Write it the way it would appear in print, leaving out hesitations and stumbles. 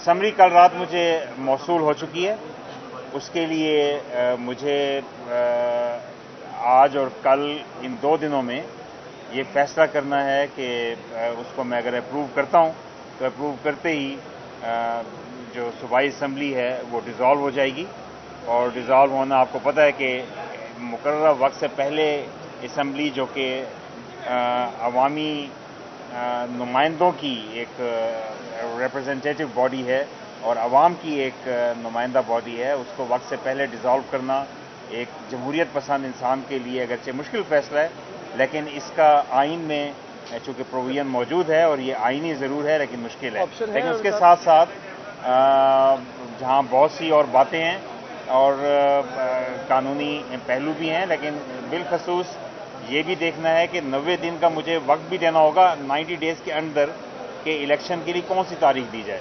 Summary कल रात मुझे मौसूल हो चुकी है। उसके लिए मुझे आज और कल इन 2 दिनों में ये फैसला करना है कि उसको मैं अगर अप्रूव करता हूँ तो अप्रूव करते ही जो सूबाई असम्बली है वो डिज़ोल्व हो जाएगी। और डिज़ोल्व होना आपको पता है कि मुकर्रर वक्त से पहले असम्बली जो कि अवामी नुमाइंदों की एक रिप्रेजेंटेटिव बॉडी है और आवाम की एक नुमाइंदा बॉडी है, उसको वक्त से पहले डिज़ोल्व करना एक जमहूरियत पसंद इंसान के लिए अगरचे मुश्किल फैसला है, लेकिन इसका आइन में चूँकि प्रोविजन मौजूद है और ये आइनी ज़रूर है लेकिन मुश्किल है। लेकिन उसके साथ साथ जहाँ बहुत सी और बातें हैं और कानूनी पहलू भी हैं, लेकिन बिलखसूस ये भी देखना है कि 90 दिन का मुझे वक्त भी देना होगा 90 डेज़ के अंदर कि इलेक्शन के लिए कौन सी तारीख दी जाए।